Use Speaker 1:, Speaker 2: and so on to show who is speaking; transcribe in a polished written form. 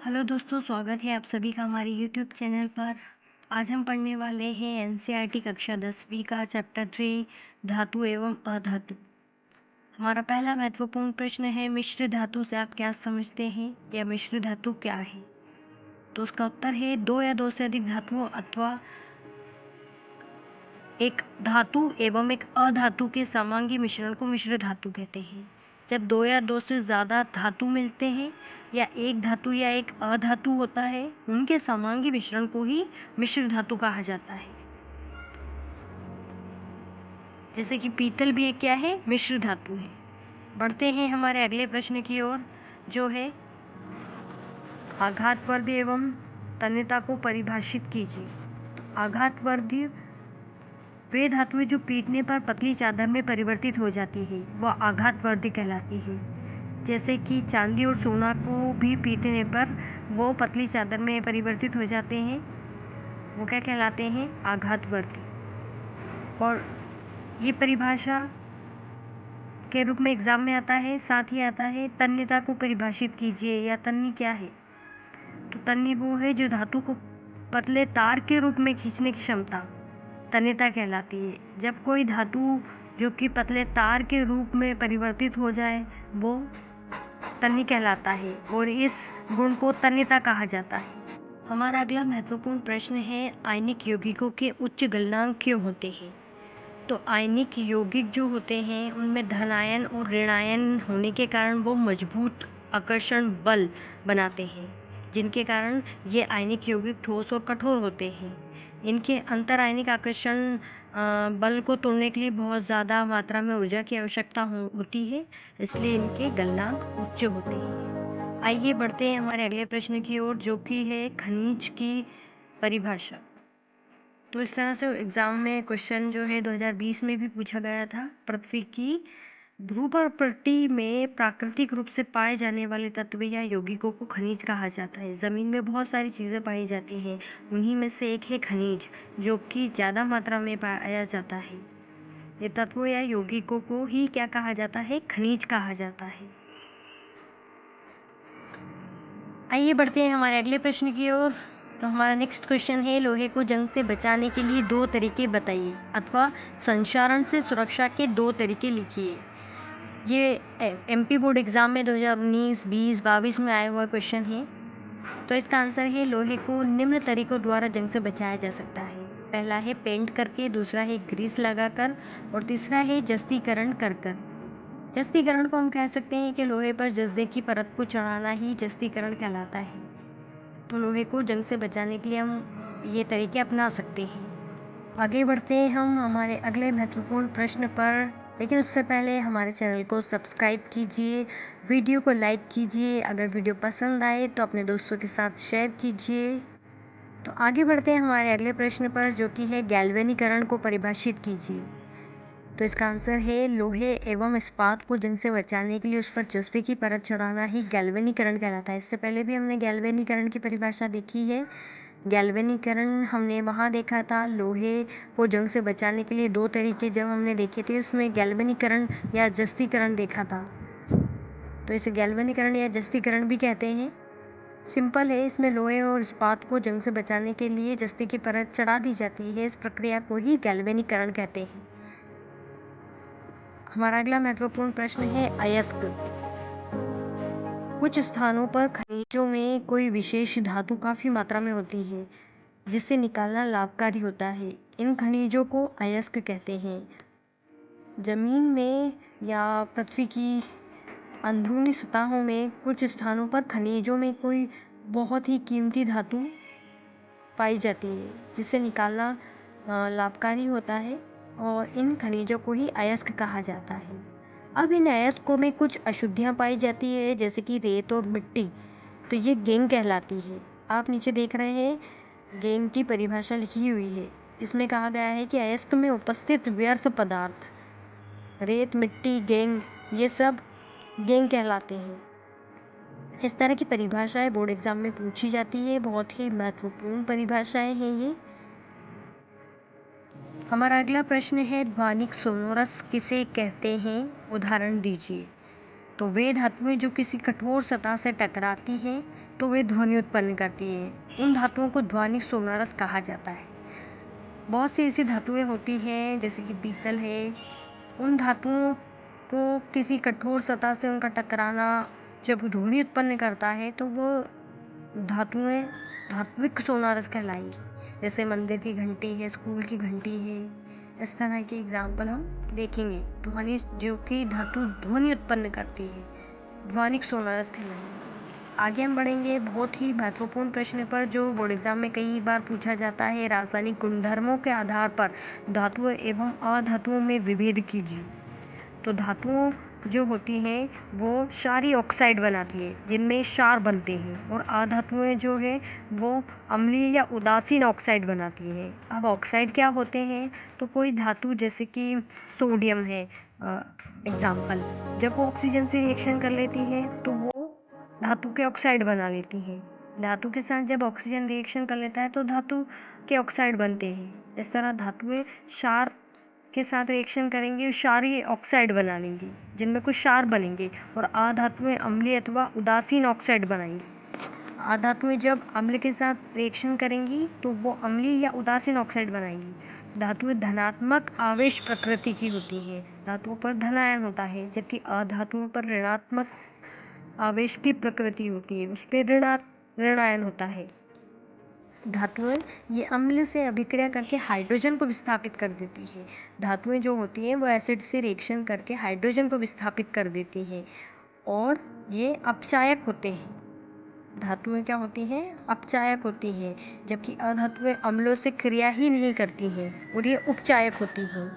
Speaker 1: Hello दोस्तों, स्वागत है आप सभी का हमारे यूट्यूब चैनल पर। आज हम पढ़ने वाले हैं एनसीईआरटी कक्षा 10वीं का चैप्टर 3 धातु एवं अधातु। हमारा पहला महत्वपूर्ण प्रश्न है, मिश्र धातु से आप क्या समझते हैं या मिश्र धातु क्या है? तो उसका उत्तर है दो या दो से अधिक धातुओं अथवा एक धातु एवं एक अधातु के समांगी मिश्रण को मिश्र धातु कहते हैं। जब दो या दो से ज़्यादा धातु मिलते हैं या एक धातु या एक अधातु होता है, उनके समांगी मिश्रण को ही मिश्र धातु कहा जाता है। जैसे कि पीतल भी एक क्या है, मिश्र धातु है। बढ़ते हैं हमारे अगले प्रश्न की ओर, जो है आघातवर्धी एवं तन्यता को परिभाषित कीजिए। आघातवर्धी वे धातुएं जो पीटने पर पतली चादर में परिवर्तित हो जाती है, वह आघातवर्धी कहलाती है। जैसे कि चांदी और सोना को भी पीटने पर वो पतली चादर में परिवर्तित हो जाते हैं, वो क्या कहलाते हैं, आघातवर्धी। और ये परिभाषा के रूप में एग्जाम में आता है। साथ ही आता है तन्यता को परिभाषित कीजिए, या तन्य क्या है। तो तन्य वो है जो धातु को पतले तार के रूप में खींचने की क्षमता तन्यता कहलाती है। जब कोई धातु जो कि पतले तार के रूप में परिवर्तित हो जाए, वो तन्य कहलाता है और इस गुण को तन्यता कहा जाता है। हमारा अगला महत्वपूर्ण प्रश्न है, आयनिक यौगिकों के उच्च गलनांक क्यों होते हैं? तो आयनिक यौगिक जो होते हैं, उनमें धनायन और ऋणायन होने के कारण वो मजबूत आकर्षण बल बनाते हैं, जिनके कारण ये आयनिक यौगिक ठोस और कठोर होते हैं। इनके अंतर आयनिक आकर्षण बल को तोड़ने के लिए बहुत ज़्यादा मात्रा में ऊर्जा की आवश्यकता होती है, इसलिए इनके गलनांक उच्च होते हैं। आइए बढ़ते हैं हमारे अगले प्रश्न की ओर, जो कि है खनिज की परिभाषा। तो इस तरह से एग्ज़ाम में क्वेश्चन जो है 2020 में भी पूछा गया था। पृथ्वी की ध्रुवपट्टी में प्राकृतिक रूप से पाए जाने वाले तत्व या यौगिकों को खनिज कहा जाता है। ज़मीन में बहुत सारी चीज़ें पाई जाती हैं, उन्हीं में से एक है खनिज, जो कि ज़्यादा मात्रा में पाया जाता है। ये तत्वों या यौगिकों को ही क्या कहा जाता है, खनिज कहा जाता है। आइए बढ़ते हैं हमारे अगले प्रश्न की ओर। तो हमारा नेक्स्ट क्वेश्चन है, लोहे को जंग से बचाने के लिए दो तरीके बताइए, अथवा संक्षारण से सुरक्षा के दो तरीके लिखिए। ये एमपी बोर्ड एग्जाम में 2019, 20, 22 में आया हुआ क्वेश्चन है। तो इसका आंसर है, लोहे को निम्न तरीकों द्वारा जंग से बचाया जा सकता है। पहला है पेंट करके, दूसरा है ग्रीस लगाकर, और तीसरा है जस्तीकरण कर कर। जस्तीकरण को हम कह सकते हैं कि लोहे पर जस्ते की परत को चढ़ाना ही जस्तीकरण कहलाता है। तो लोहे को जंग से बचाने के लिए हम ये तरीके अपना सकते हैं। आगे बढ़ते हैं हम हमारे अगले महत्वपूर्ण प्रश्न पर, लेकिन उससे पहले हमारे चैनल को सब्सक्राइब कीजिए, वीडियो को लाइक कीजिए, अगर वीडियो पसंद आए तो अपने दोस्तों के साथ शेयर कीजिए। तो आगे बढ़ते हैं हमारे अगले प्रश्न पर, जो कि है गैल्वेनीकरण को परिभाषित कीजिए। तो इसका आंसर है, लोहे एवं इस्पात को जंग से बचाने के लिए उस पर जस्ते की परत चढ़ाना ही गैल्वेनीकरण कहलाता है। इससे पहले भी हमने गैल्वेनीकरण की परिभाषा देखी है। गैल्वेनीकरण हमने वहाँ देखा था, लोहे को जंग से बचाने के लिए दो तरीके जब हमने देखे थे, उसमें गैल्वेनीकरण या जस्तीकरण देखा था। तो इसे गैल्वेनीकरण या जस्तीकरण भी कहते हैं। सिंपल है, इसमें लोहे और इस्पात को जंग से बचाने के लिए जस्ते की परत चढ़ा दी जाती है। इस प्रक्रिया को ही गैल्वेनीकरण कहते हैं। हमारा अगला महत्वपूर्ण प्रश्न है, अयस्क। कुछ स्थानों पर खनिजों में कोई विशेष धातु काफ़ी मात्रा में होती है, जिसे निकालना लाभकारी होता है। इन खनिजों को अयस्क कहते हैं। जमीन में या पृथ्वी की अंदरूनी सतहों में कुछ स्थानों पर खनिजों में कोई बहुत ही कीमती धातु पाई जाती है, जिसे निकालना लाभकारी होता है, और इन खनिजों को ही अयस्क कहा जाता है। अब इन अयस्कों में कुछ अशुद्धियाँ पाई जाती है, जैसे कि रेत और मिट्टी, तो ये गैंग कहलाती है। आप नीचे देख रहे हैं गैंग की परिभाषा लिखी हुई है। इसमें कहा गया है कि अयस्क में उपस्थित व्यर्थ पदार्थ, रेत, मिट्टी, गैंग, ये सब गैंग कहलाते हैं। इस तरह की परिभाषाएं बोर्ड एग्जाम में पूछी जाती है, बहुत ही महत्वपूर्ण परिभाषाएं हैं ये। हमारा अगला प्रश्न है, ध्वनिक सोनोरस किसे कहते हैं, उदाहरण दीजिए। तो वे धातुएं जो किसी कठोर सतह से टकराती हैं तो वे ध्वनि उत्पन्न करती हैं। उन धातुओं को ध्वनिक सोनारस कहा जाता है। बहुत सी ऐसी धातुएं होती हैं जैसे कि पीतल है। उन धातुओं को किसी कठोर सतह से उनका टकराना जब ध्वनि उत्पन्न करता है तो वो धातुएं धात्विक सोनारस कहलाएंगी। जैसे मंदिर की घंटी है, स्कूल की घंटी है, इस तरह के एग्जाम्पल हम देखेंगे। ध्वनि जो कि धातु ध्वनि उत्पन्न करती है, ध्वनिक सोनारस कहलाएंगे। आगे हम बढ़ेंगे बहुत ही महत्वपूर्ण प्रश्न पर जो बोर्ड एग्जाम में कई बार पूछा जाता है। रासायनिक गुणधर्मों के आधार पर धातुओं एवं अधातुओं में विभेद कीजिए। तो धातुओं जो होती हैं वो क्षारीय ऑक्साइड बनाती है जिनमें क्षार बनते हैं, और अधातुएं जो है वो अम्लीय या उदासीन ऑक्साइड बनाती है। अब ऑक्साइड क्या होते हैं? तो कोई धातु जैसे कि सोडियम है एग्जाम्पल, जब वो ऑक्सीजन से रिएक्शन कर लेती है तो वो धातु के ऑक्साइड बना लेती है। धातु के साथ जब ऑक्सीजन रिएक्शन कर लेता है तो धातु के ऑक्साइड बनते हैं। इस तरह धातुएं क्षार के साथ रिएक्शन करेंगी और क्षारीय ऑक्साइड बना लेंगी जिनमें कुछ क्षार बनेंगे, और अधातुएं अम्लीय अथवा उदासीन ऑक्साइड बनाएंगी। अधातुएं जब अम्ल के साथ रिएक्शन करेंगी तो वो अम्लीय या उदासीन ऑक्साइड बनाएंगी। धातुएं धनात्मक आवेश प्रकृति की होती हैं। धातुओं पर धन आयन होता है, जबकि अधातुओं पर ऋणात्मक आवेश की प्रकृति होती है, उस पर ऋण आयन होता है। धातुएं ये अम्ल से अभिक्रिया करके हाइड्रोजन को विस्थापित कर देती है। धातुएं जो होती हैं वो एसिड से रिएक्शन करके हाइड्रोजन को विस्थापित कर देती हैं, और ये अपचायक होते हैं। धातुएं क्या होती हैं? अपचायक होती हैं, जबकि अधातुएं अम्लों से क्रिया ही नहीं करती हैं और ये उपचायक होती हैं।